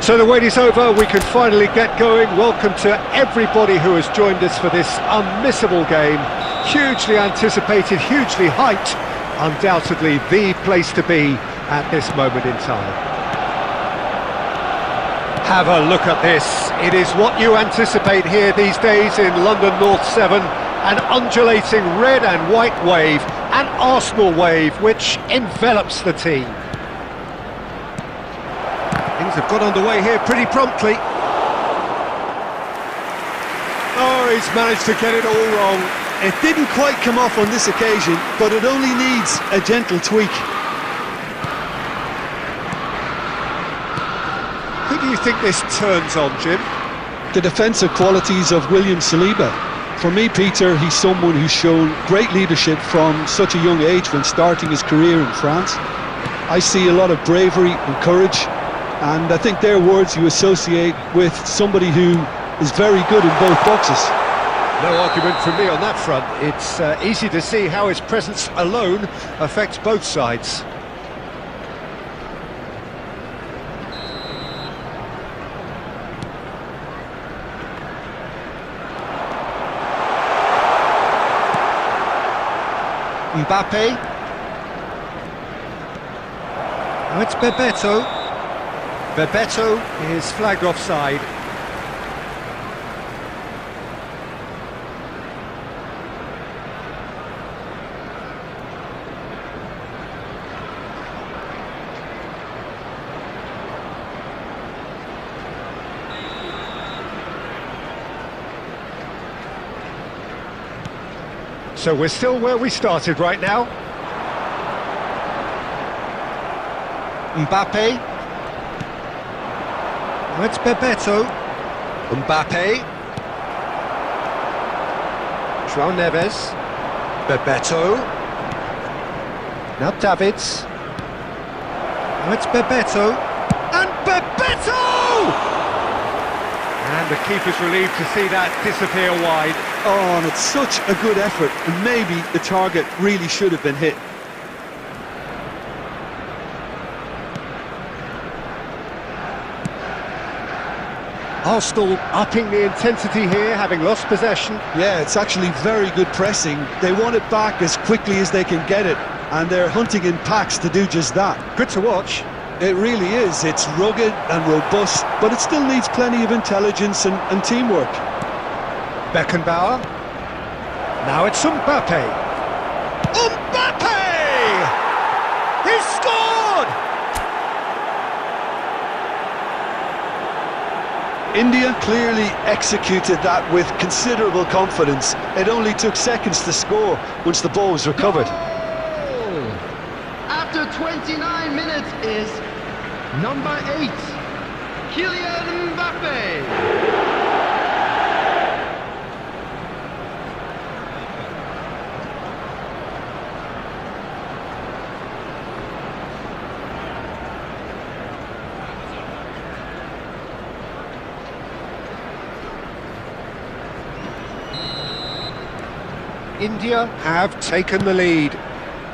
So the wait is over, we can finally get going. Welcome to everybody who has joined us for this unmissable game. Hugely anticipated, hugely hyped, undoubtedly the place to be at this moment in time. Have a look at this. It is what you anticipate here these days in London North 7. An undulating red and white wave, an Arsenal wave which envelops the team. Things have got underway here pretty promptly. Oh, he's managed to get it all wrong. It didn't quite come off on this occasion, but it only needs a gentle tweak. Who do you think this turns on, Jim? The defensive qualities of William Saliba. For me, Peter, he's someone who's shown great leadership from such a young age when starting his career in France. I see a lot of bravery and courage, and I think they're words you associate with somebody who is very good in both boxes. No argument from me on that front. It's easy to see how his presence alone affects both sides. Mbappe. Now it's Bebeto. Bebeto is flagged offside. So we're still where we started right now. Mbappe. Now it's Bebeto. Mbappe. João Neves. Bebeto. Now Davids. Now it's Bebeto. And Bebeto! And the keeper's relieved to see that disappear wide. Oh, and it's such a good effort, and maybe the target really should have been hit. Arsenal upping the intensity here, having lost possession. Yeah, it's actually very good pressing. They want it back as quickly as they can get it, and they're hunting in packs to do just that. Good to watch. It really is. It's rugged and robust, but it still needs plenty of intelligence and teamwork. Beckenbauer. Now it's Mbappe. Mbappe! He scored! India clearly executed that with considerable confidence. It only took seconds to score once the ball was recovered. Goal! After 29 minutes is number 8, Kylian Mbappe. India have taken the lead.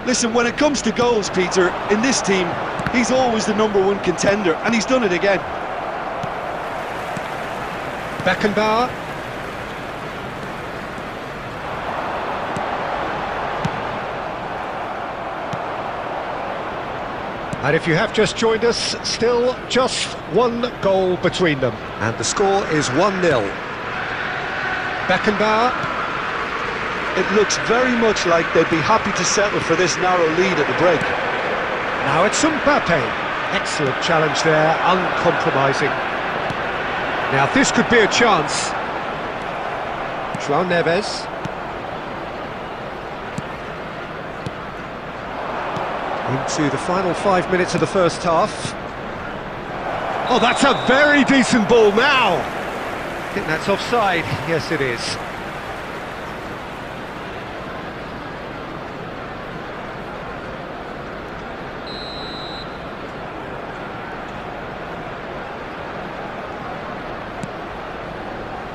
Listen, when it comes to goals, Peter, in this team, he's always the #1 contender, and he's done it again. Beckenbauer. And if you have just joined us, still just one goal between them. And the score is 1-0. Beckenbauer. It looks very much like they'd be happy to settle for this narrow lead at the break. Now it's Mbappe. Excellent challenge there, uncompromising. Now this could be a chance. João Neves. Into the final 5 minutes of the first half. Oh, that's a very decent ball now. I think that's offside. Yes, it is.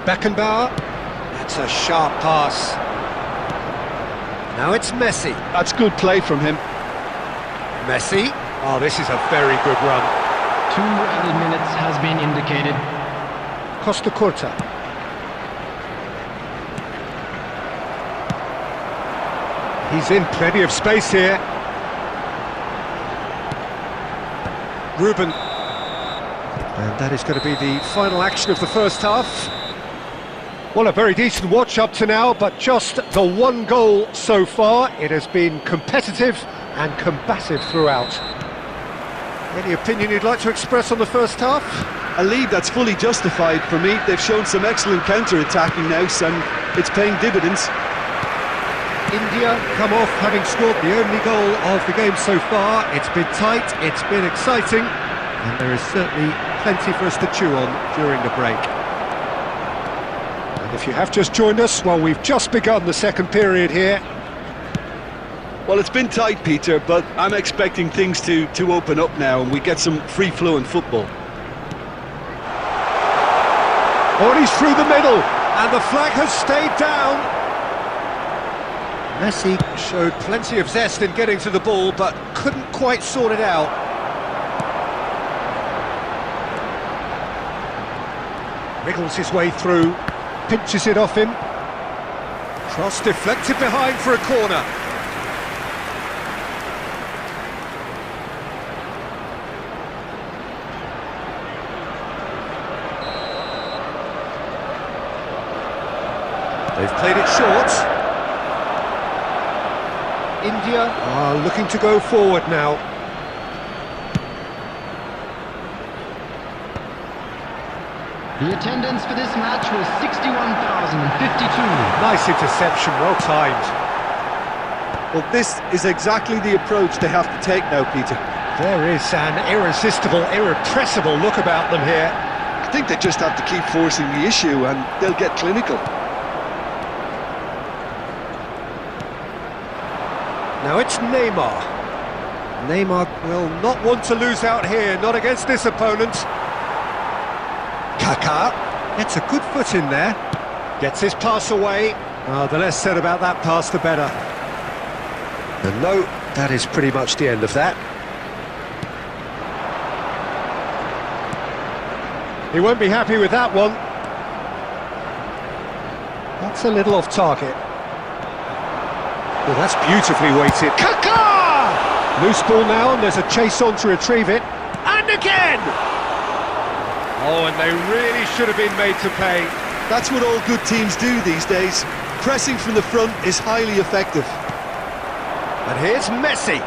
Beckenbauer. That's a sharp pass. Now it's Messi. That's good play from him. Messi. Oh, this is a very good run. 2 added minutes has been indicated. Costa Curta. He's in plenty of space here. Ruben. And that is going to be the final action of the first half. Well, a very decent watch up to now, but just the one goal so far. It has been competitive and combative throughout. Any opinion you'd like to express on the first half? A lead that's fully justified for me. They've shown some excellent counter-attacking now, and it's paying dividends. India come off having scored the only goal of the game so far. It's been tight, it's been exciting, and there is certainly plenty for us to chew on during the break. And if you have just joined us, well, we've just begun the second period here. Well, it's been tight, Peter, but I'm expecting things to open up now and we get some free-flowing football. Oh, and he's through the middle, and the flag has stayed down. Messi showed plenty of zest in getting to the ball, but couldn't quite sort it out. Wriggles his way through, pinches it off him. Cross deflected behind for a corner. They've played it short. India are looking to go forward now. The attendance for this match was 61,052. Nice interception, well timed. Well, this is exactly the approach they have to take now, Peter. There is an irresistible, irrepressible look about them here. I think they just have to keep forcing the issue and they'll get clinical. Now it's Neymar. Neymar will not want to lose out here, not against this opponent. Kaká gets a good foot in there. Gets his pass away. The less said about that pass, the better. And no, that is pretty much the end of that. He won't be happy with that one. That's a little off target. Well, that's beautifully weighted. Kaká! Loose ball now, and there's a chase on to retrieve it. And again! Oh, and they really should have been made to pay. That's what all good teams do these days. Pressing from the front is highly effective. And here's Messi.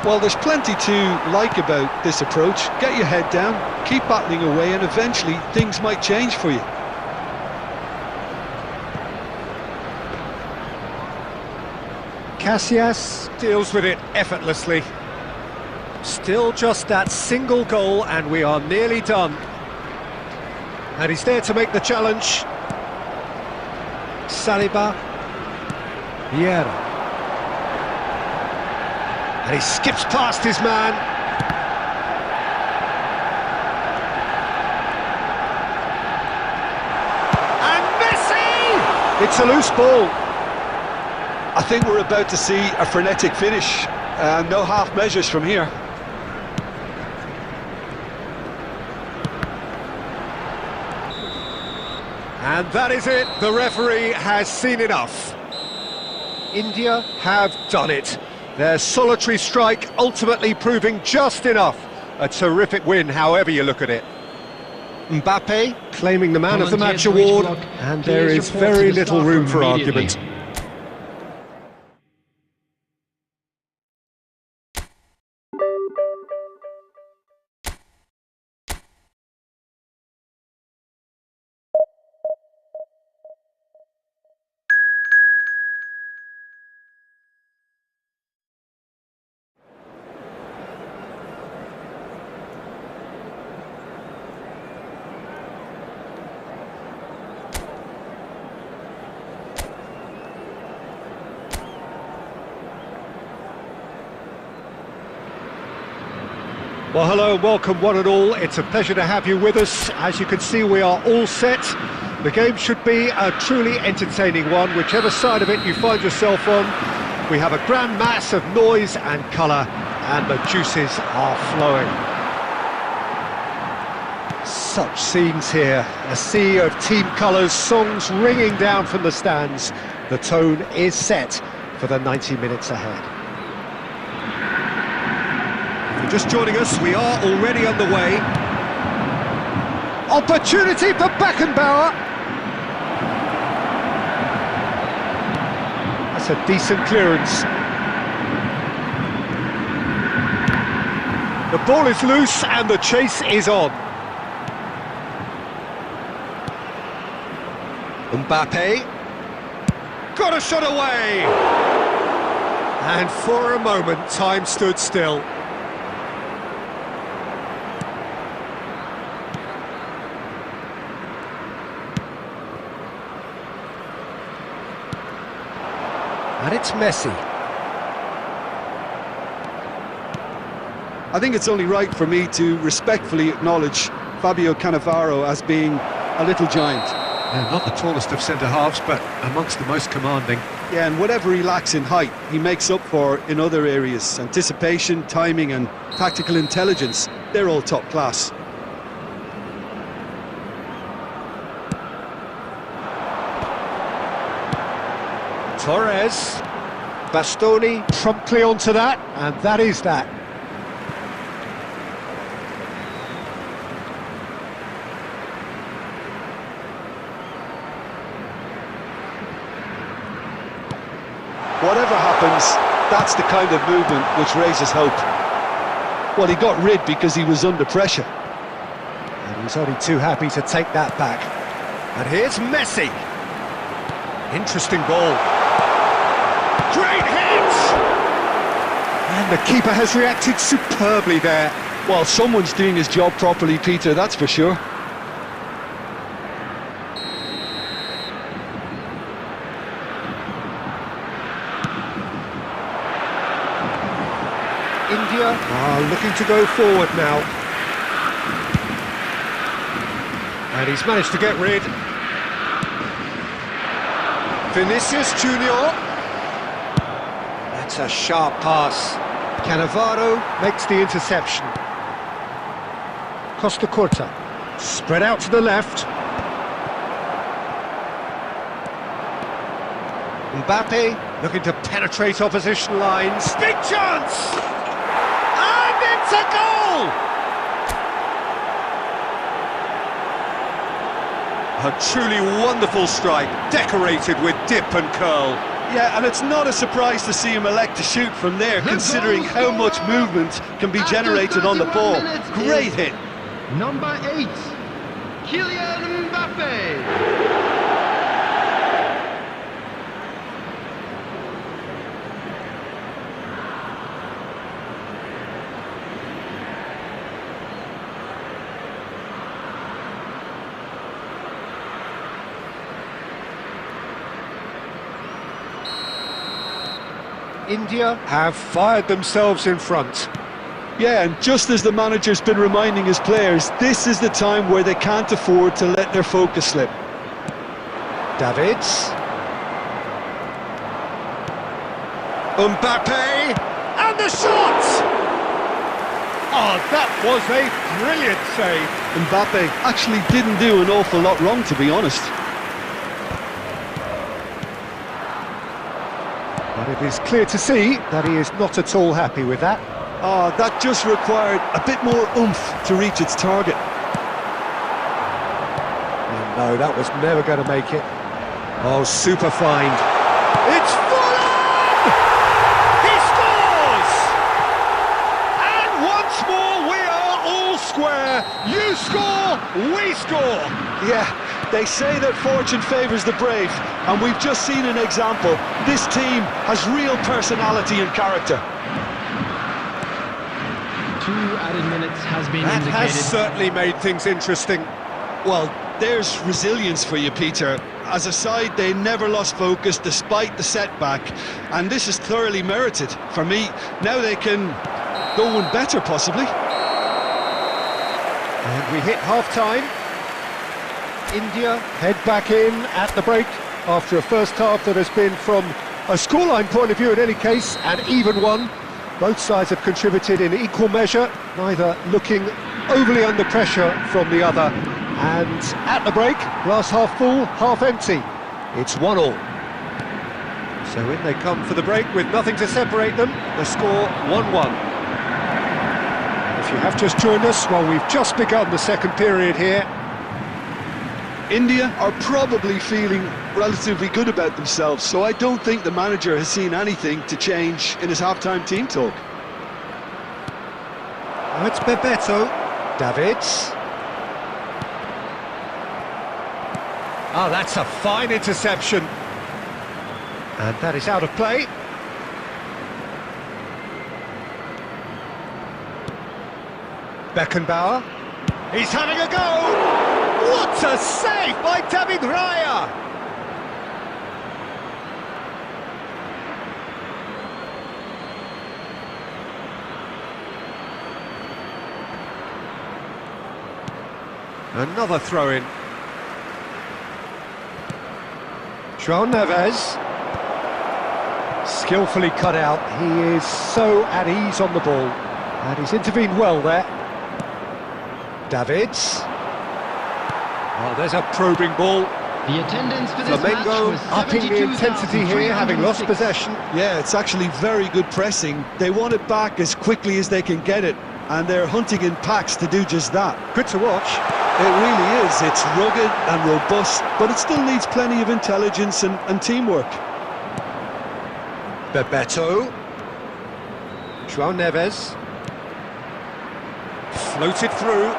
Well, there's plenty to like about this approach. Get your head down, keep battling away, and eventually things might change for you. Casillas deals with it effortlessly. Still just that single goal and we are nearly done. And he's there to make the challenge. Saliba. Vieira. And he skips past his man. And Messi! It's a loose ball. I think we're about to see a frenetic finish. No half measures from here. And that is it. The referee has seen enough. India have done it. Their solitary strike ultimately proving just enough. A terrific win, however you look at it. Mbappe claiming the Man of the Match award, and there is very little room for argument. Well, hello and welcome one and all. It's a pleasure to have you with us. As you can see, we are all set. The game should be a truly entertaining one, whichever side of it you find yourself on. We have a grand mass of noise and colour, and the juices are flowing. Such scenes here, a sea of team colours, songs ringing down from the stands. The tone is set for the 90 minutes ahead. If you're just joining us, we are already underway. Opportunity for Beckenbauer. That's a decent clearance. The ball is loose and the chase is on. Mbappe. Got a shot away! And for a moment, time stood still. And it's Messi. I think it's only right for me to respectfully acknowledge Fabio Cannavaro as being a little giant. Yeah, not the tallest of centre-halves, but amongst the most commanding. Yeah, and whatever he lacks in height, he makes up for in other areas. Anticipation, timing and tactical intelligence, they're all top class. Torres. Bastoni promptly onto that, and that is that. Whatever happens, that's the kind of movement which raises hope. Well, he got rid because he was under pressure. And he's only too happy to take that back. And here's Messi. Interesting ball. Great hit! And the keeper has reacted superbly there. Well, someone's doing his job properly, Peter, that's for sure. India are looking to go forward now. And he's managed to get rid. Vinicius Junior. That's a sharp pass. Cannavaro makes the interception. Costa Curta. Spread out to the left. Mbappe looking to penetrate opposition lines. Big chance! It's a goal! A truly wonderful strike, decorated with dip and curl. Yeah, and it's not a surprise to see him elect to shoot from there, considering how much movement can be generated on the ball. Great hit. Number 8, Kylian Mbappe. India have fired themselves in front. Yeah, and just as the manager's been reminding his players, this is the time where they can't afford to let their focus slip. Davids. Mbappe. And the shot! Oh, that was a brilliant save. Mbappe actually didn't do an awful lot wrong, to be honest. But it is clear to see that he is not at all happy with that. That just required a bit more oomph to reach its target. No, that was never going to make it. Oh, super find. It's full on! He scores! And once more we are all square. You score, we score. Yeah, they say that fortune favours the brave, and we've just seen an example. This team has real personality and character. 2 added minutes has been That indicated. has certainly made things interesting. Well, there's resilience for you, Peter. As a side, they never lost focus despite the setback, and this is thoroughly merited. For me, now they can go one better, possibly. And we hit half-time. India head back in at the break after a first half that has been, from a scoreline point of view in any case, an even one. Both sides have contributed in equal measure, neither looking overly under pressure from the other. And at the break, glass half full, half empty. It's 1-1. So in they come for the break with nothing to separate them. The score 1-1. If you have just joined us, well, we've just begun the second period here. India are probably feeling relatively good about themselves, so I don't think the manager has seen anything to change in his half-time team talk. Now it's Bebeto. Davids. Oh, that's a fine interception. And that is out of play. Beckenbauer. He's having a go! What a save by David Raya! Another throw-in. João Neves. Skillfully cut out. He is so at ease on the ball. And he's intervened well there. Davids. Oh, there's a probing ball. The attendance for this Flamengo match was upping the intensity here, having lost 72,306. possession. Yeah, it's actually very good pressing. They want it back as quickly as they can get it, and they're hunting in packs to do just that. Good to watch. It really is. It's rugged and robust, but it still needs plenty of intelligence and teamwork. Bebeto. João Neves. Floated through.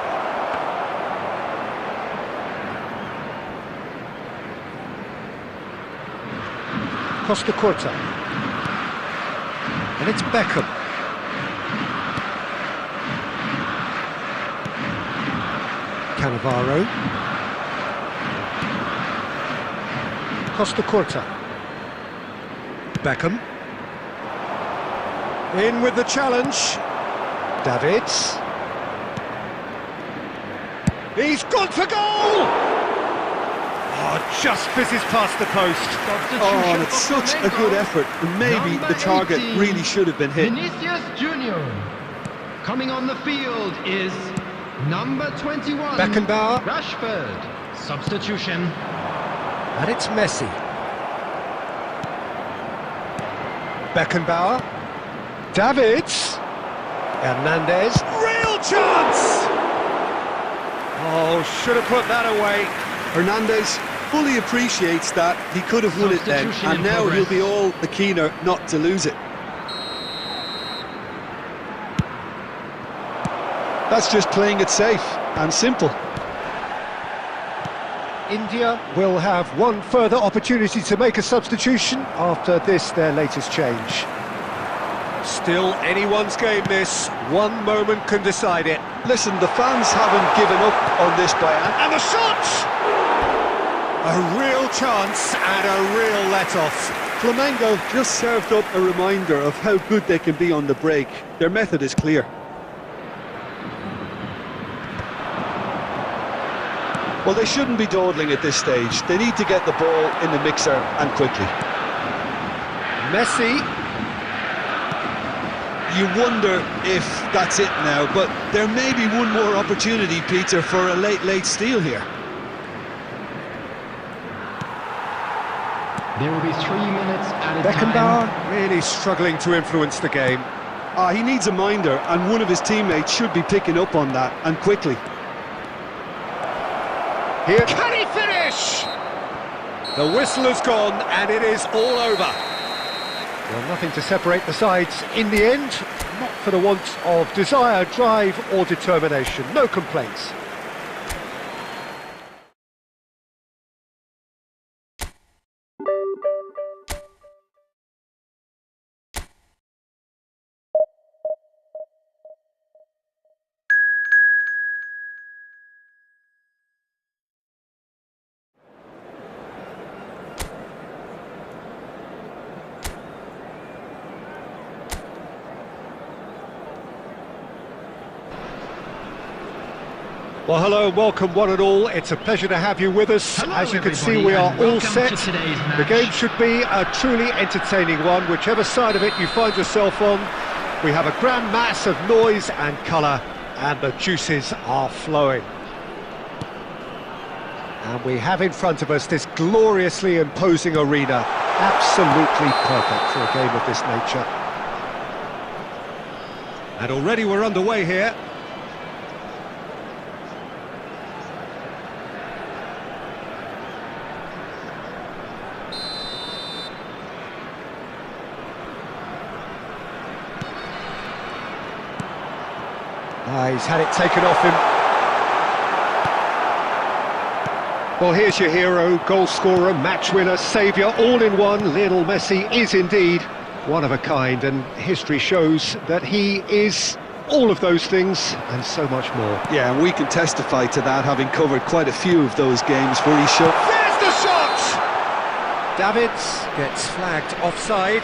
Costa Curta. And it's Beckham. Cannavaro. Costa Curta. Beckham. In with the challenge. Davids. He's gone for goal! Oh, just fizzes past the post. Oh, and it's such a good effort. Maybe the target really should have been hit. Vinicius Junior. Coming on the field is number 21. Beckenbauer. Rashford. Substitution. And it's Messi. Beckenbauer. Davids. Hernandez. Real chance! Oh, should have put that away. Hernandez fully appreciates that. He could have won it then, Substitution and in now progress. he'll be all the keener not to lose it. That's just playing it safe and simple. India will have one further opportunity to make a substitution after this, their latest change. Still anyone's game this. One moment can decide it. Listen, the fans haven't given up on this by And the shot! A real chance and a real let-off. Flamengo just served up a reminder of how good they can be on the break. Their method is clear. Well, they shouldn't be dawdling at this stage. They need to get the ball in the mixer and quickly. Messi. You wonder if that's it now, but there may be one more opportunity, Peter, for a late steal here. There will be 3 minutes at a Beckenbauer time. really struggling to influence the game. He needs a minder, and one of his teammates should be picking up on that, and quickly. Here, can he finish? The whistle has gone and it is all over. Well, nothing to separate the sides in the end, not for the want of desire, drive or determination. No complaints. Well, hello and welcome one and all. It's a pleasure to have you with us. Hello, as you can see, everybody, we are and all welcome set. to today's match. The game should be a truly entertaining one, whichever side of it you find yourself on. We have a grand mass of noise and colour, and the juices are flowing. And we have in front of us this gloriously imposing arena, absolutely perfect for a game of this nature. And already we're underway here. He's had it taken off him. Well, here's your hero, goal scorer, match winner, saviour, all in one. Lionel Messi is indeed one of a kind, and history shows that he is all of those things and so much more. Yeah, and we can testify to that, having covered quite a few of those games where he showed... There's the shot! Davids gets flagged offside.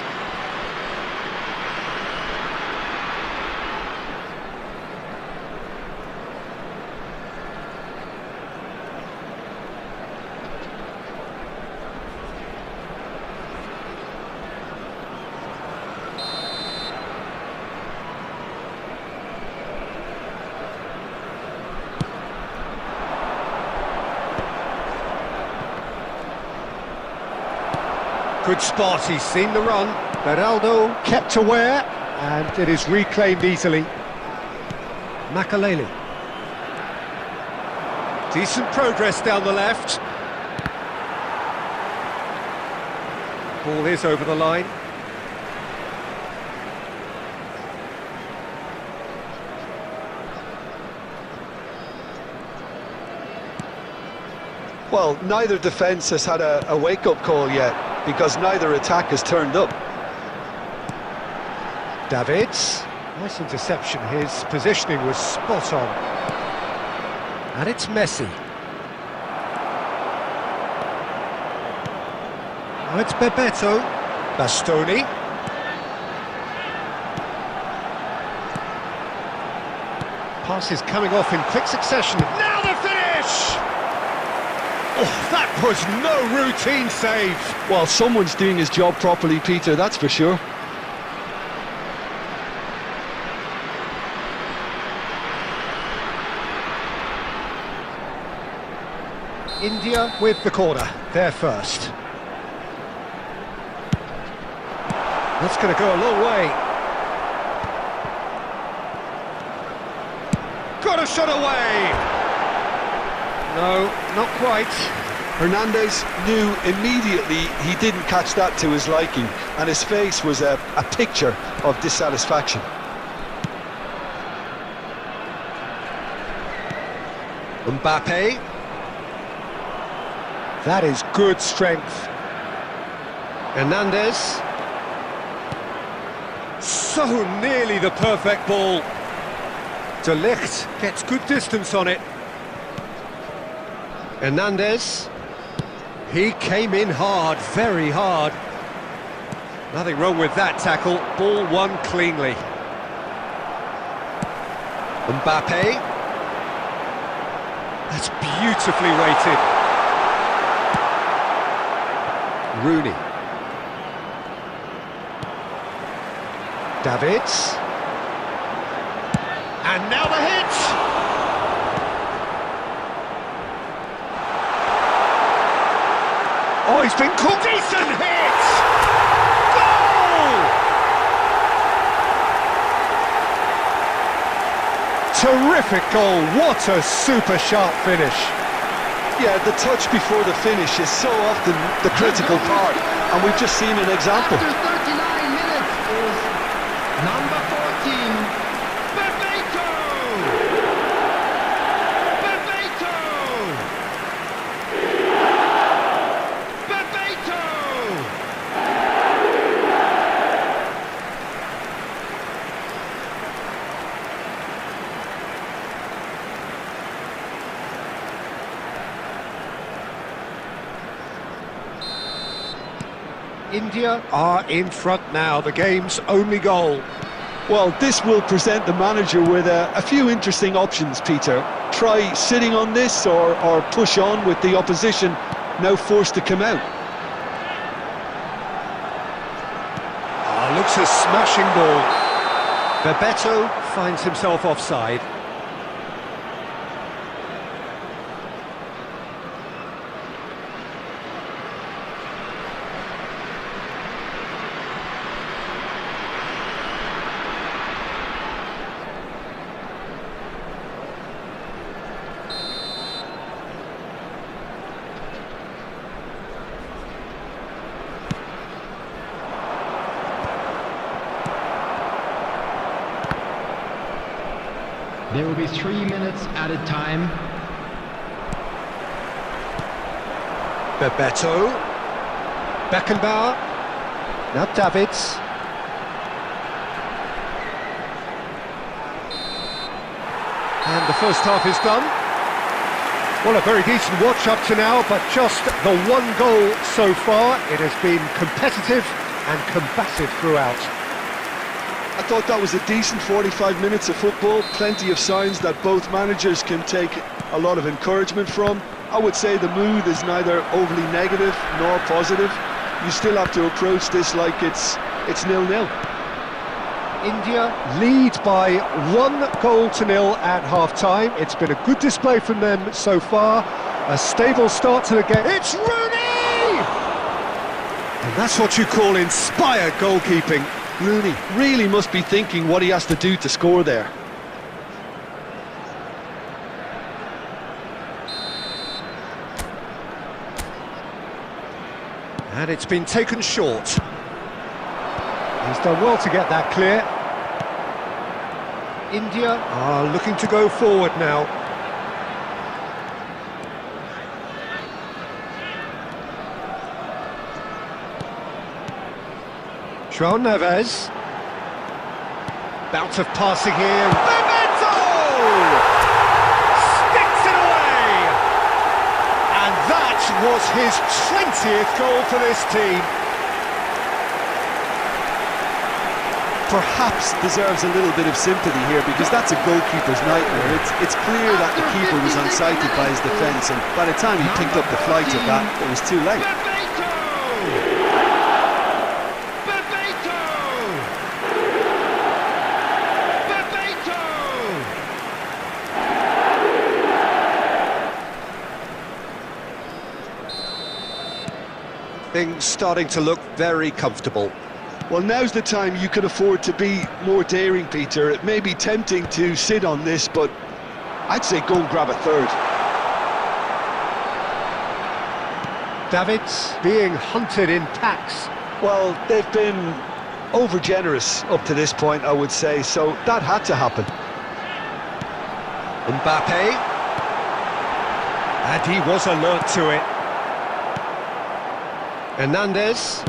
Good spot, he's seen the run. Beraldo kept aware, and it is reclaimed easily. Makaleli. Decent progress down the left. Ball is over the line. Well, neither defence has had a wake-up call yet, because neither attack has turned up. Davids, nice interception, his positioning was spot on. And it's Messi. Now it's Bebeto, Bastoni. Passes coming off in quick succession. Now the finish! Oh, that was no routine save. Well, someone's doing his job properly, Peter, that's for sure. India with the corner, they're first. That's going to go a long way. Got a shot away! No, not quite. Hernandez knew immediately he didn't catch that to his liking, and his face was a picture of dissatisfaction. Mbappe. That is good strength. Hernandez. So nearly the perfect ball. De Ligt gets good distance on it. Hernandez. He came in hard, very hard. Nothing wrong with that tackle. Ball won cleanly. Mbappe. That's beautifully weighted. Rooney. Davids. And now the hit! Oh, he's been caught. Decent hit! Goal! Terrific goal. What a super sharp finish. Yeah, the touch before the finish is so often the critical part, and we've just seen an example. After 39 minutes is number 14, Bebeto! Bebeto! Bebeto! India are in front now, the game's only goal. Well, this will present the manager with a few interesting options, Peter. Try sitting on this or push on with the opposition now forced to come out. Looks a smashing ball. Bebeto finds himself offside. There will be 3 minutes added time. Bebeto. Beckenbauer. Now Davids. And the first half is done. Well, a very decent watch up to now, but just the one goal so far. It has been competitive and combative throughout. I thought that was a decent 45 minutes of football, plenty of signs that both managers can take a lot of encouragement from. I would say the mood is neither overly negative nor positive. You still have to approach this like it's 0-0. India lead by 1-0 at half-time. It's been a good display from them so far. A stable start to the game. It's Rooney! And that's what you call inspired goalkeeping. Rooney really must be thinking what he has to do to score there. And it's been taken short. He's done well to get that clear. India are looking to go forward now. João Neves. Bout of passing here. Bebeto! Sticks it away! And that was his 20th goal for this team. Perhaps deserves a little bit of sympathy here, because that's a goalkeeper's nightmare. It's clear that the keeper was unsighted by his defence, and by the time he picked up the flight of that, it was too late. Things starting to look very comfortable. Well, now's the time you can afford to be more daring, Peter. It may be tempting to sit on this, but I'd say go and grab a third. Davids being hunted in packs. Well, they've been over-generous up to this point, I would say, so that had to happen. Mbappe. And he was alert to it. Hernandez.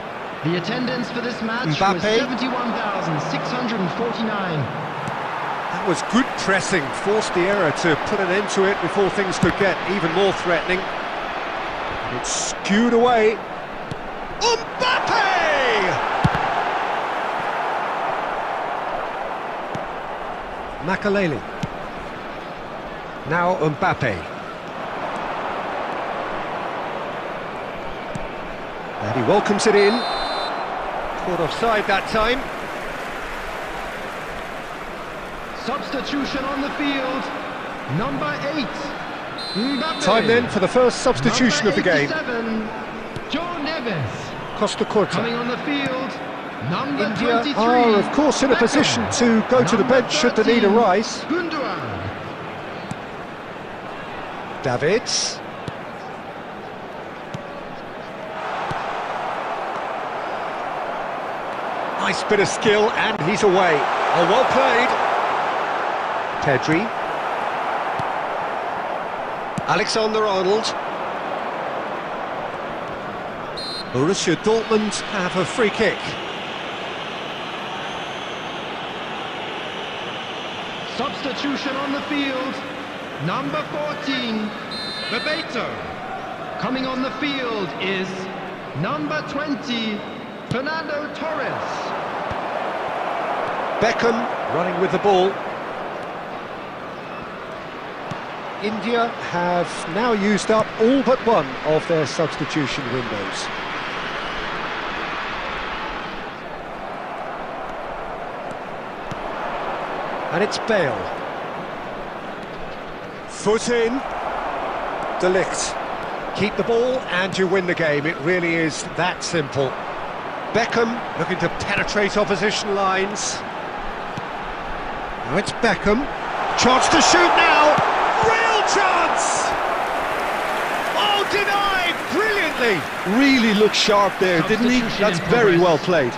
The attendance for this match Mbappe. was 71,649. That was good pressing, forced the error to put an end to it before things could get even more threatening. It's skewed away. Mbappe! Makaleli. Now Mbappe. And he welcomes it in. Caught offside that time. Substitution on the field. Number 8. Mbappe. Time then for the first substitution of the game. João Neves. Costa Curta. Coming on the field. Number India 23. are, of course, in a position to go to the bench should the need arise. Gundogan. Davids. Nice bit of skill, and he's away. Oh, well played. Pedri. Alexander-Arnold. Borussia Dortmund have a free kick. Substitution on the field. Number 14. Bebeto. Coming on the field is number 20. Fernando Torres. Beckham running with the ball. India have now used up all but one of their substitution windows. And it's Bale. Foot in. De Ligt. Keep the ball and you win the game. It really is that simple. Beckham looking to penetrate opposition lines. Now it's Beckham. Chance to shoot now. Real chance! Oh, denied brilliantly. Really looked sharp there, didn't he? That's very well played.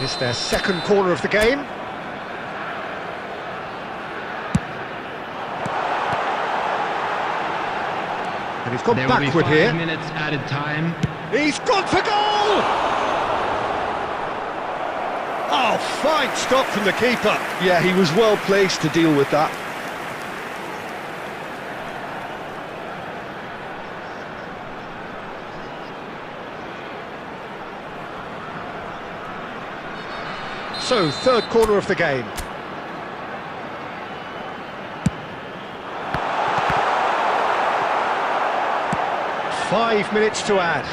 It's their second corner of the game. And he's gone backward here. 5 minutes added time. He's gone for goal! Oh, fine stop from the keeper. Yeah, he was well placed to deal with that. So, third corner of the game. Five minutes to add.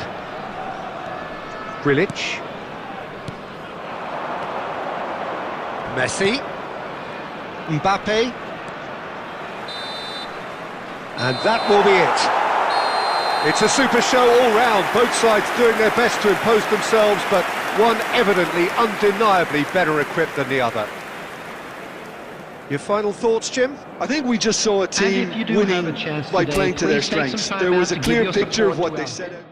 Grilic. Messi. Mbappe. And that will be it. It's a super show all round, both sides doing their best to impose themselves, but one evidently, undeniably better equipped than the other. Your final thoughts, Jim? I think we just saw a team winning by playing to their strengths. There was a clear picture of what they set out.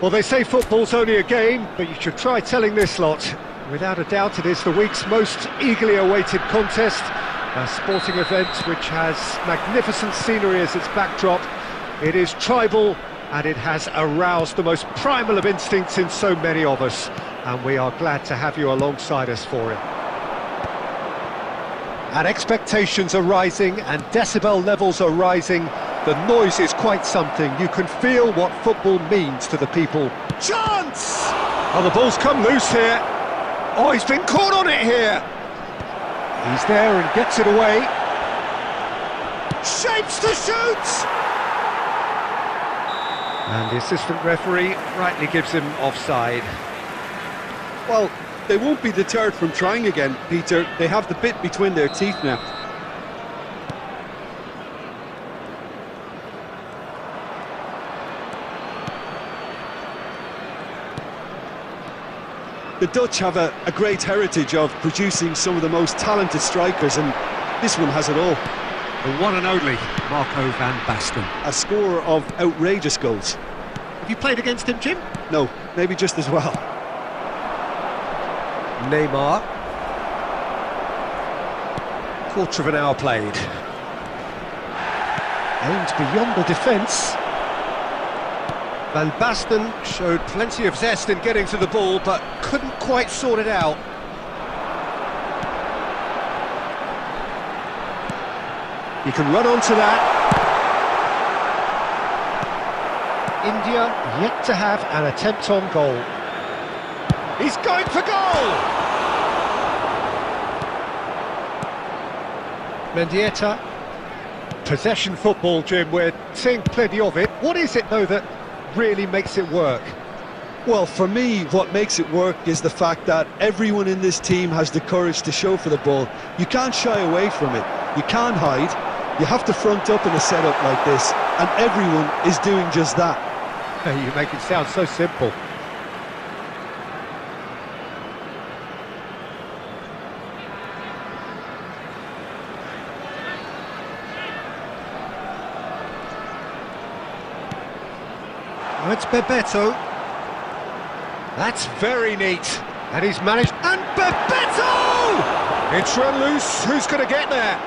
Well, they say football's only a game, but you should try telling this lot. Without a doubt, it is the week's most eagerly awaited contest, a sporting event which has magnificent scenery as its backdrop. It is tribal, and it has aroused the most primal of instincts in so many of us, and we are glad to have you alongside us for it. And expectations are rising, and decibel levels are rising. The noise is quite something. You can feel what football means to the people. Chance! Oh, the ball's come loose here. Oh, he's been caught on it here. He's there and gets it away. Shapes to shoot! And the assistant referee rightly gives him offside. Well, they won't be deterred from trying again, Peter. They have the bit between their teeth now. The Dutch have a great heritage of producing some of the most talented strikers, and this one has it all. The one and only Marco van Basten. A scorer of outrageous goals. Have you played against him, Jim? No, maybe just as well. Neymar. Quarter of an hour played. Aimed beyond the defence. Van Basten showed plenty of zest in getting to the ball, but couldn't quite sort it out. He can run onto that. India yet to have an attempt on goal. He's going for goal! Mendieta. Possession football, Jim, we're seeing plenty of it. What is it, though, that really makes it work? Well, for me, what makes it work is the fact that everyone in this team has the courage to show for the ball. You can't shy away from it. You can't hide. You have to front up in a setup like this, and everyone is doing just that. You make it sound so simple. Oh, it's Bebeto. That's very neat. And he's managed... And Bebeto! It's run loose. Who's going to get there?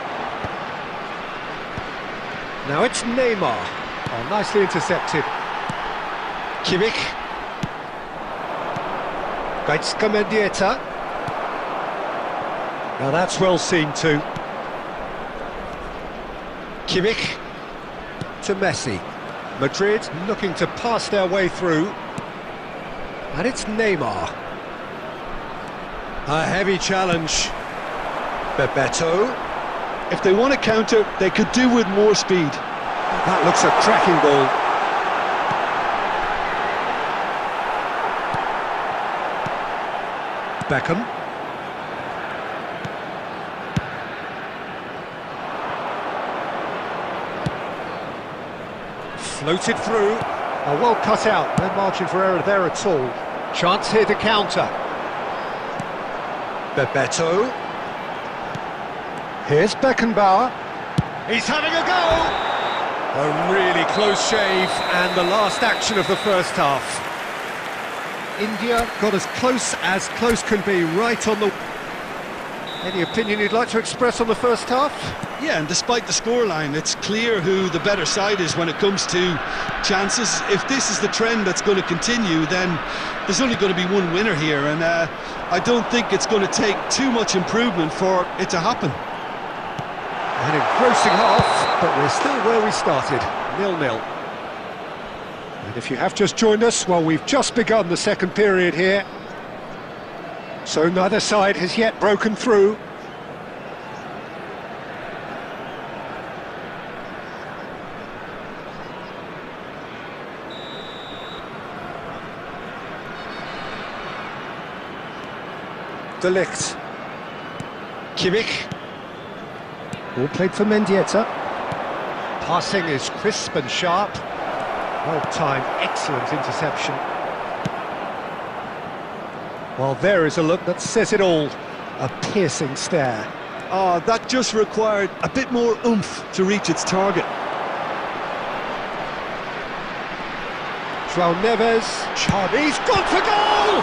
Now it's Neymar. Oh, nicely intercepted. Kimmich. Gaitska Mendieta. Now that's well seen too. Kimmich. to Messi. Madrid looking to pass their way through. And it's Neymar. A heavy challenge. Bebeto. If they want to counter, they could do with more speed. That looks a cracking ball. Beckham. Floated through. Oh, well cut out. No margin for error there at all. Chance here to counter. Bebeto. Here's Beckenbauer. He's having a go! A really close shave, and the last action of the first half. India got as close can be, right on the... Any opinion you'd like to express on the first half? Yeah, and despite the scoreline, it's clear who the better side is when it comes to chances. If this is the trend that's going to continue, then there's only going to be one winner here, and I don't think it's going to take too much improvement for it to happen. An engrossing half, but we're still where we started, 0-0. And if you have just joined us, well, we've just begun the second period here. So neither side has yet broken through. De Ligt. Kimmich. All played for Mendieta. Passing is crisp and sharp. Well timed, excellent interception. Well, there is a look that says it all. A piercing stare. Oh, that just required a bit more oomph to reach its target. João Neves. He's gone for goal!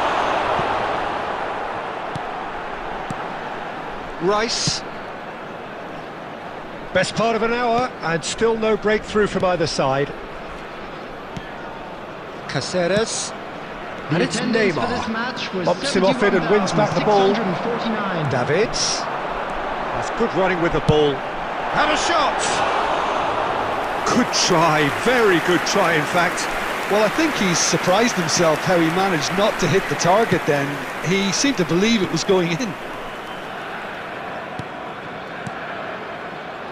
Rice. Best part of an hour, and still no breakthrough from either side. Caceres. And it's Neymar. Bumps him off it and wins back the ball. Davids. That's good running with the ball. And a shot! Good try, very good try in fact. Well, I think he's surprised himself how he managed not to hit the target then. He seemed to believe it was going in.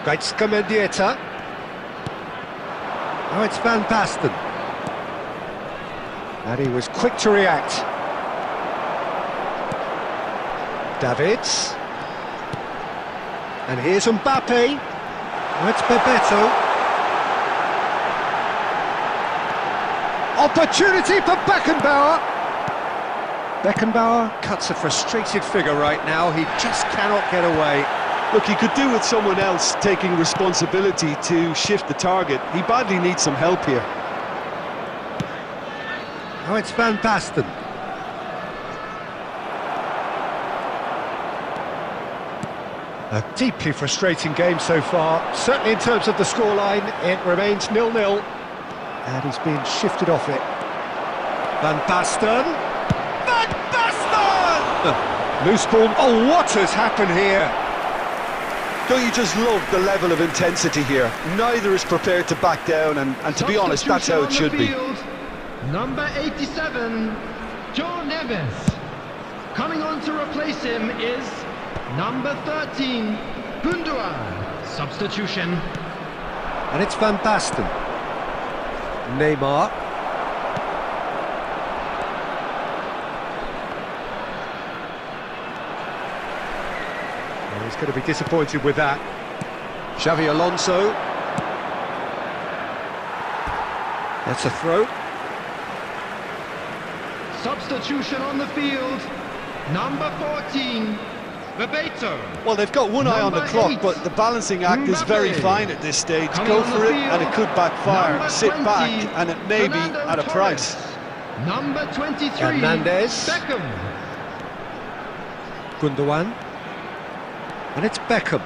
Mendieta. Now it's Van Basten. And he was quick to react. Davids. And here's Mbappe. Now it's Bebeto. Opportunity for Beckenbauer. Beckenbauer cuts a frustrated figure right now. He just cannot get away. Look, he could do with someone else taking responsibility to shift the target. He badly needs some help here. Now it's Van Basten. A deeply frustrating game so far. Certainly in terms of the scoreline, it remains 0-0. And he's been shifted off it. Van Basten! Van Basten! Loose ball. Oh, what has happened here? Don't you just love the level of intensity here? Neither is prepared to back down, and to be honest, that's how it should be. Number 87, João Neves. Coming on to replace him is number 13, Gundogan. Substitution. And it's Van Basten. Neymar. Well, he's going to be disappointed with that. Xavi Alonso. That's a throw. Substitution on the field, number 14, Bebeto. Well, they've got one eye on the clock, but the balancing act is very fine at this stage. Go for it, and it could backfire. Sit back, and it may be at a price. Number 23, Hernandez. Beckham. Gundogan. And it's Beckham.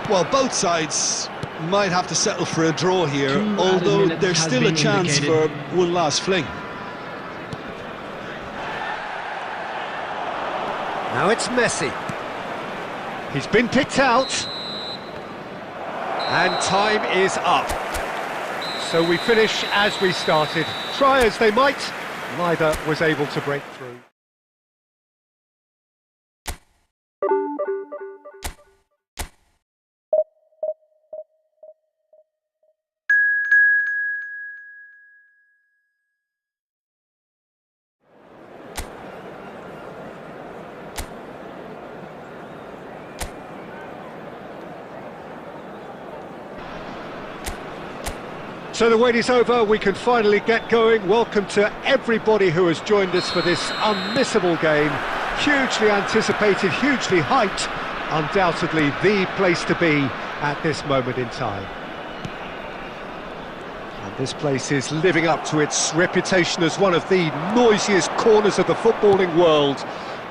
Well, both sides might have to settle for a draw here, although there's still a chance for one last fling. Now it's Messi. He's been picked out. And time is up. So we finish as we started. Try as they might, neither was able to break through. So the wait is over, we can finally get going. Welcome to everybody who has joined us for this unmissable game. Hugely anticipated, hugely hyped. Undoubtedly the place to be at this moment in time. And this place is living up to its reputation as one of the noisiest corners of the footballing world.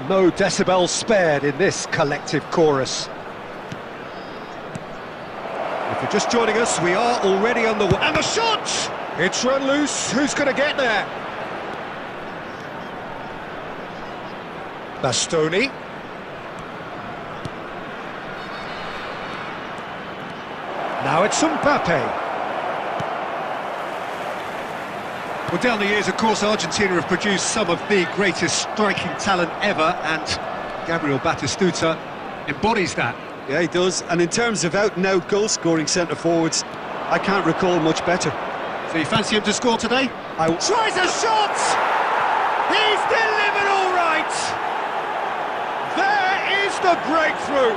No decibels spared in this collective chorus. If you're just joining us, we are already on the way. And the shot! It's run loose. Who's going to get there? Bastoni. Now it's Mbappe. Well, down the years, of course, Argentina have produced some of the greatest striking talent ever, and Gabriel Batistuta embodies that. Yeah, he does. And in terms of out-and-out goal-scoring centre-forwards, I can't recall much better. So you fancy him to score today? Tries a shot! He's delivered all right! There is the breakthrough!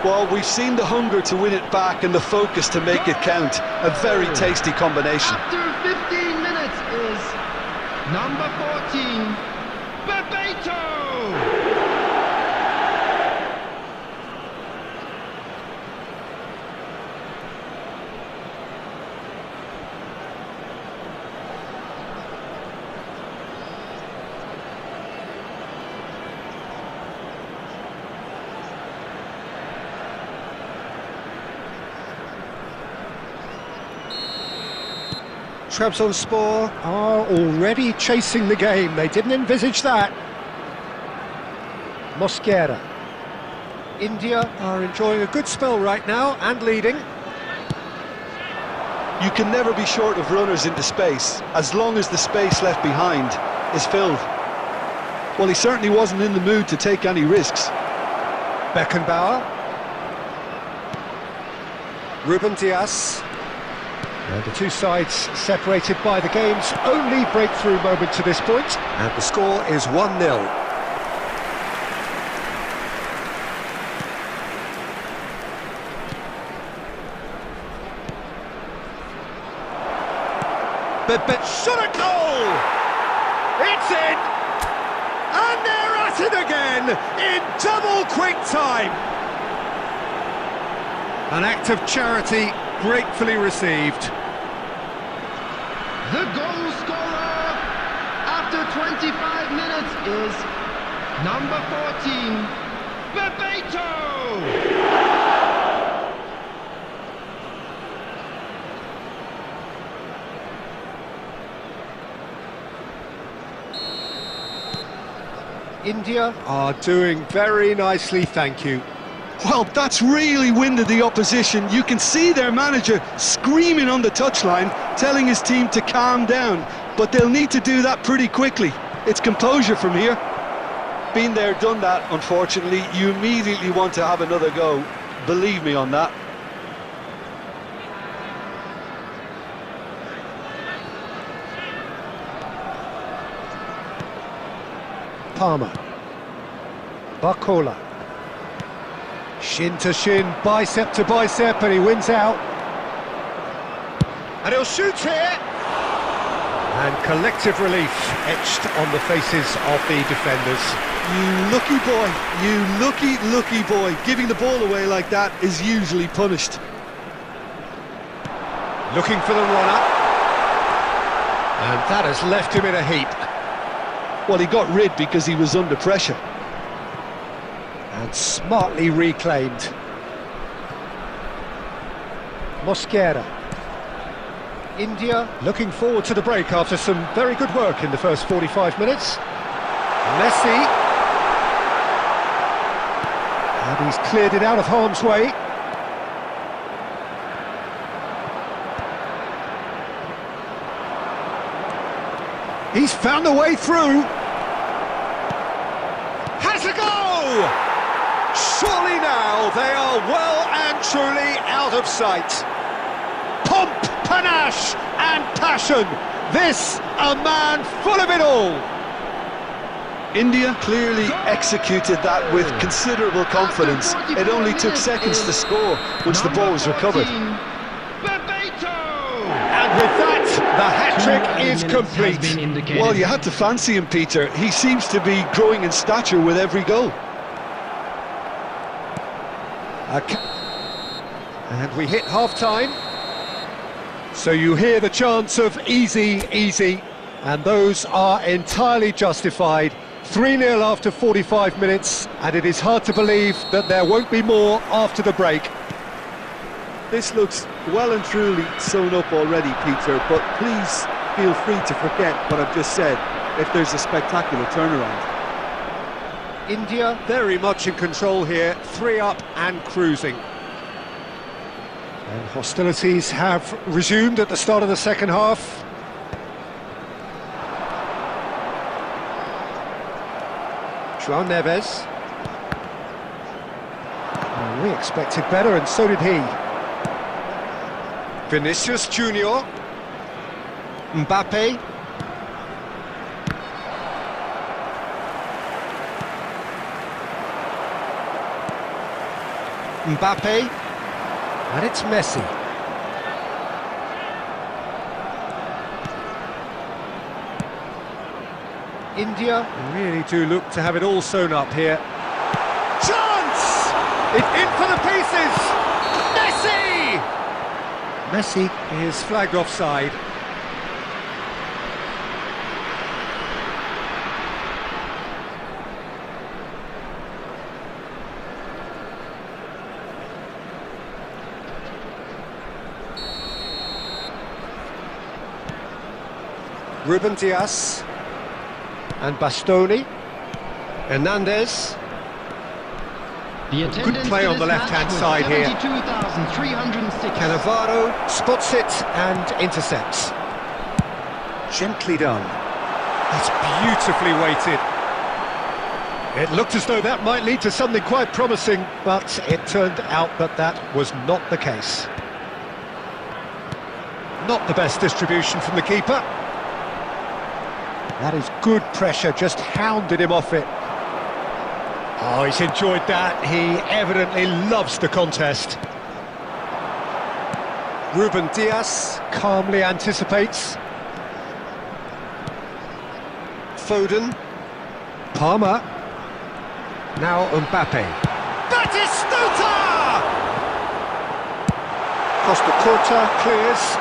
Well, we've seen the hunger to win it back and the focus to make it count. A very tasty combination. After 15 minutes is number 14, Bebeto! Trabzonspor are already chasing the game. They didn't envisage that. Mosquera. India are enjoying a good spell right now and leading. You can never be short of runners into space, as long as the space left behind is filled. Well, he certainly wasn't in the mood to take any risks. Beckenbauer. Ruben Dias. And the two sides separated by the game's only breakthrough moment to this point. And the score is 1-0. Shot at goal! It's in! And they're at it again in double quick time! An act of charity gratefully received. The goal scorer after 25 minutes is number 14, Bebeto! India are doing very nicely, thank you. Well, that's really winded the opposition. You can see their manager screaming on the touchline, telling his team to calm down. But they'll need to do that pretty quickly. It's composure from here. Been there, done that, unfortunately. You immediately want to have another go. Believe me on that. Palmer. Barcola. Shin to shin, bicep to bicep, and he wins out. And he'll shoot here! And collective relief etched on the faces of the defenders. You lucky boy, you lucky boy. Giving the ball away like that is usually punished. Looking for the runner. And that has left him in a heap. Well, he got rid because he was under pressure. And smartly reclaimed. Mosquera. India looking forward to the break after some very good work in the first 45 minutes. Messi. And he's cleared it out of harm's way. He's found a way through. Has a go! Surely now they are well and truly out of sight. Pomp, panache and passion. This a man full of it all. India clearly executed that with considerable confidence. It only took seconds to score once the ball was recovered. And with that, the hat-trick is complete. Well, you had to fancy him, Peter. He seems to be growing in stature with every goal. And we hit half-time. So you hear the chants of easy, easy, and those are entirely justified. 3-0 after 45 minutes, and it is hard to believe that there won't be more after the break. This looks well and truly sewn up already, Peter, but please feel free to forget what I've just said if there's a spectacular turnaround. India very much in control here, 3 up and cruising. And hostilities have resumed at the start of the second half. João Neves. Well, we expected better, and so did he. Vinicius Junior. Mbappe. Mbappe. And it's Messi. India really do look to have it all sewn up here. Chance! It's in for the pieces! Messi! Messi is flagged offside. Ruben Dias. And Bastoni, Hernandez. Good play on the left-hand side here. Cannavaro spots it and intercepts. Gently done. That's beautifully weighted. It looked as though that might lead to something quite promising, but it turned out that that was not the case. Not the best distribution from the keeper. That is good pressure, just hounded him off it. Oh, he's enjoyed that. He evidently loves the contest. Ruben Dias calmly anticipates. Foden. Palmer. Now Mbappe. Batistuta! Costa Curta clears.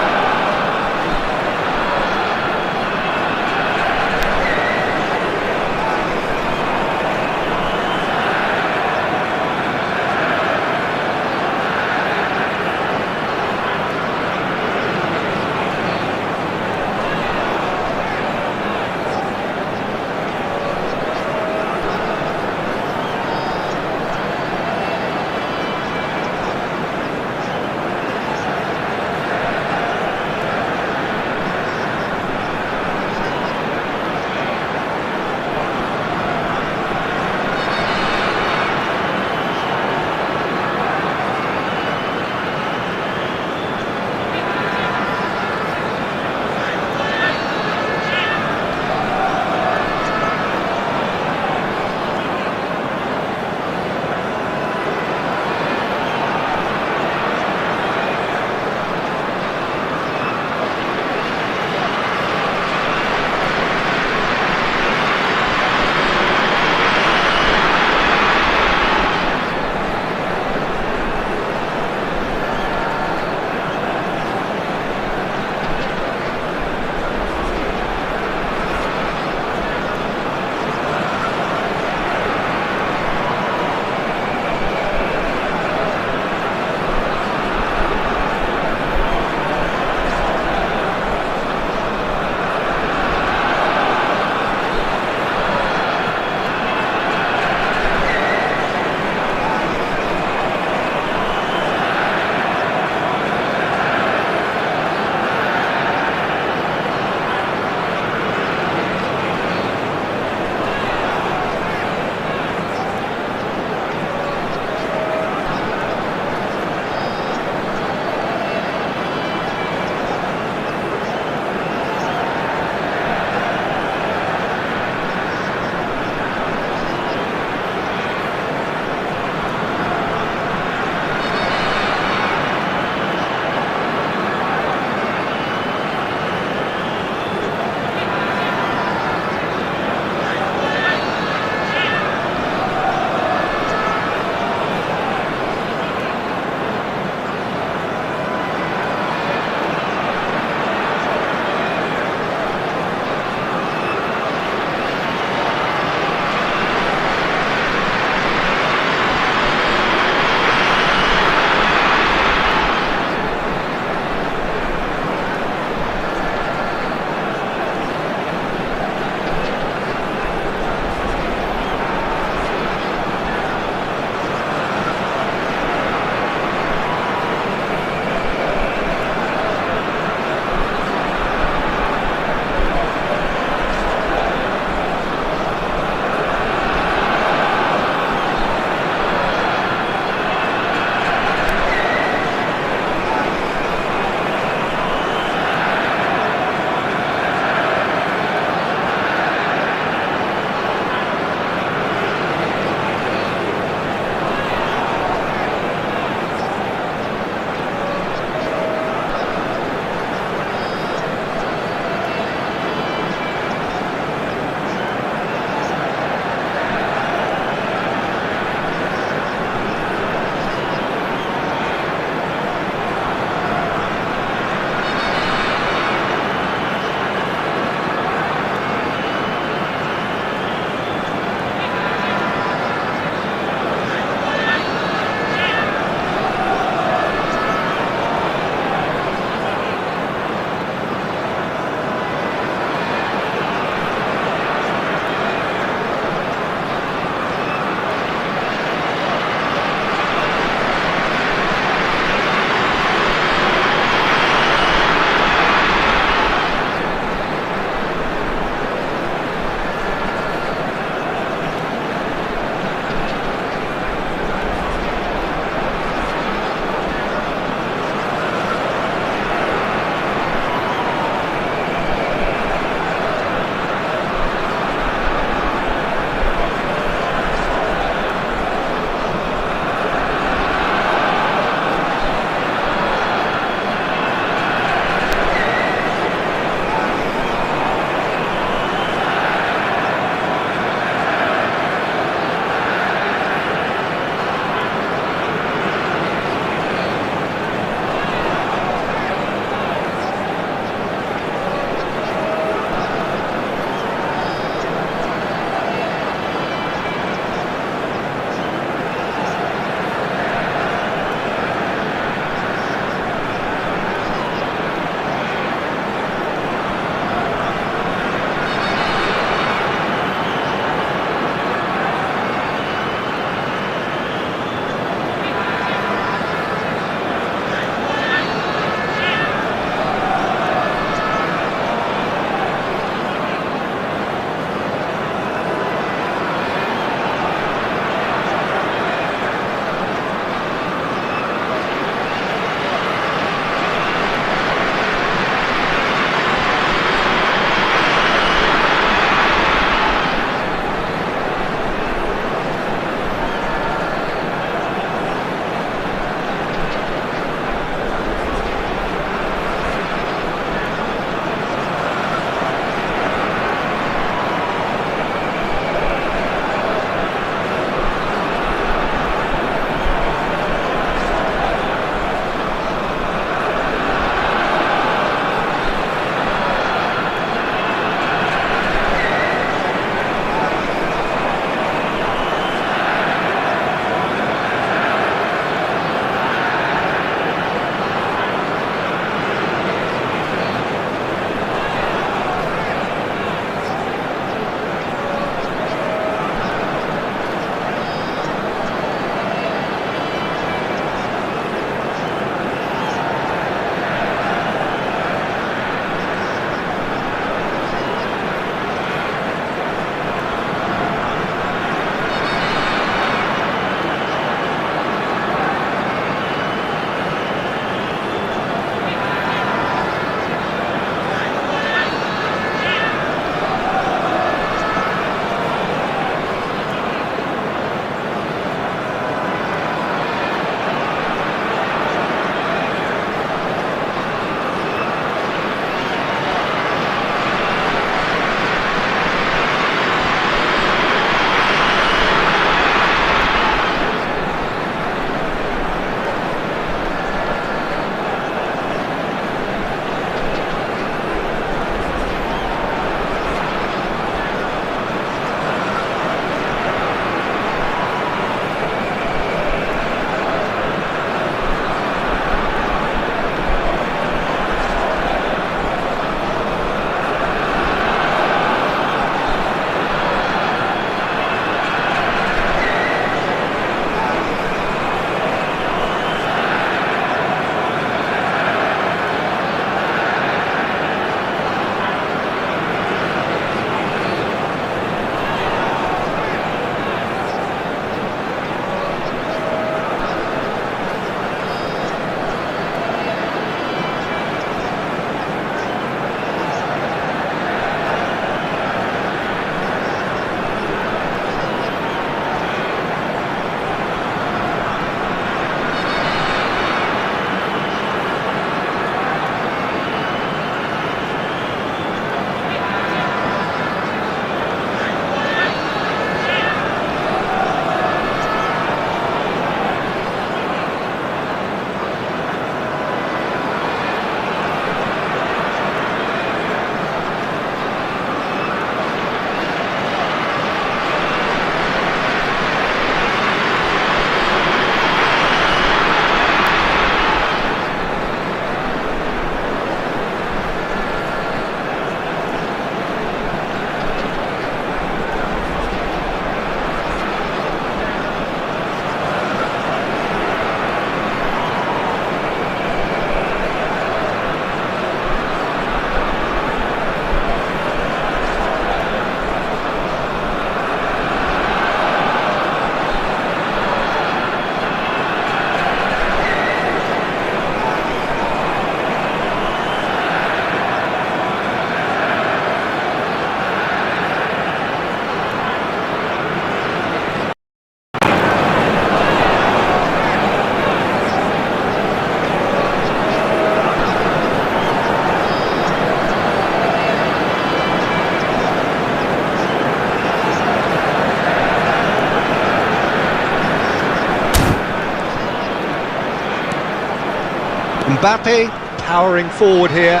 Mbappe powering forward here.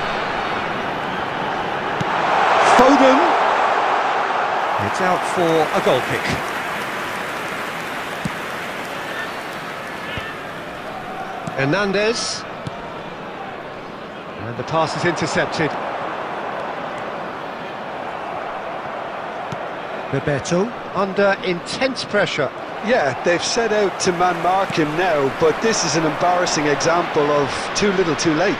Foden. It's out for a goal kick. Hernandez. And the pass is intercepted. Bebeto under intense pressure. Yeah, they've set out to man-mark him now, but this is an embarrassing example of too little too late.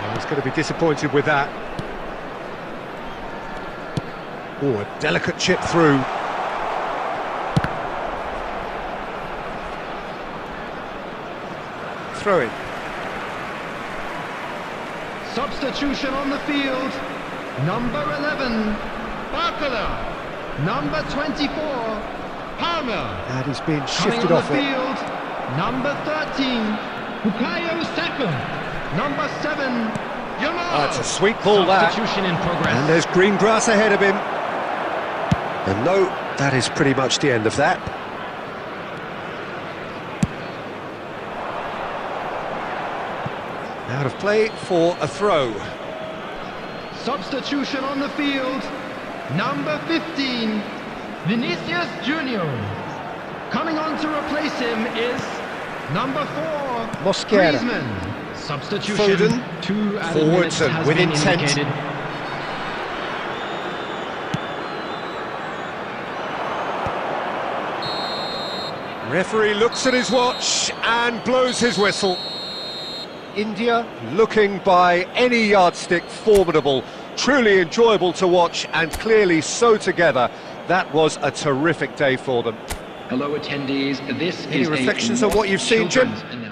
Well, he's going to be disappointed with that. Oh, a delicate chip through. Throw in. Substitution on the field. Number 11, Barcola. Number 24, Palmer. And he's been Coming shifted on off the it. field, number 13, Bukayo Saka. Number 7, Yamal. That's a sweet ball, that. Substitution in progress. And there's green grass ahead of him. And no, that is pretty much the end of that. Out of play for a throw. Substitution on the field, number 15, Vinicius Junior. Coming on to replace him is number 4, Mosquera. Griezmann. Substitution, Foden, 2 added forwards minutes and has with been intent. indicated. Referee looks at his watch and blows his whistle. India looking by any yardstick formidable, truly enjoyable to watch and clearly so together. That was a terrific day for them. Hello attendees, this Any is reflections a on what you've seen, Jim? children's announcement.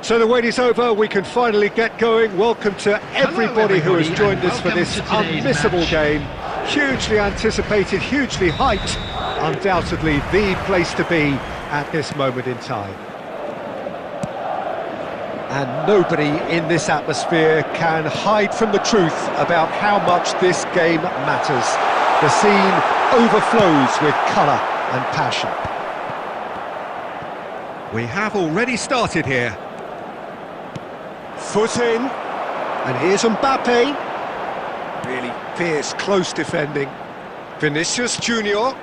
So the wait is over, we can finally get going. Welcome to everybody who has everybody, joined us for welcome this to today's unmissable match. game. Hugely anticipated, hugely hyped. Undoubtedly the place to be at this moment in time. And nobody in this atmosphere can hide from the truth about how much this game matters. The scene overflows with colour and passion. We have already started here. Foot in, and here's Mbappe. Really fierce, close defending. Vinicius Junior.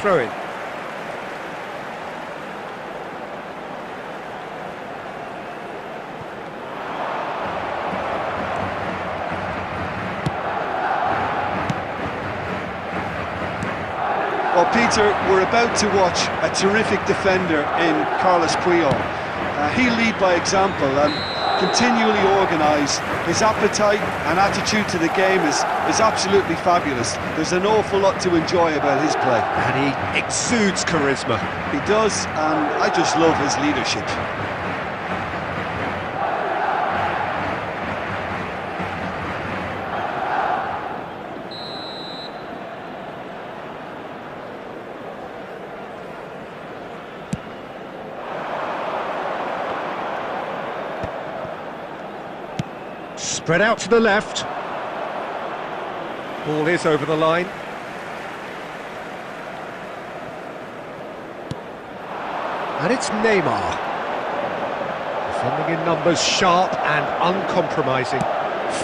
Throw in. Well, Peter, we're about to watch a terrific defender in Carlos Puyol. He'll lead by example and continually organise. His appetite and attitude to the game is absolutely fabulous. There's an awful lot to enjoy about his play. And he exudes charisma. He does, and I just love his leadership. Spread out to the left. Ball is over the line. And it's Neymar. Defending in numbers, sharp and uncompromising.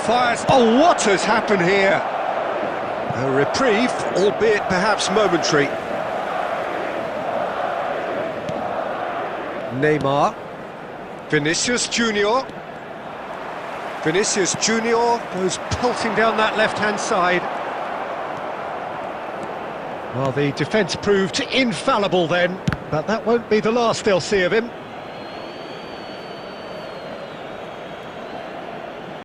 Fires. Oh, what has happened here? A reprieve, albeit perhaps momentary. Neymar. Vinicius Junior. Vinicius Junior goes pelting down that left-hand side. Well, the defence proved infallible then, but that won't be the last they'll see of him.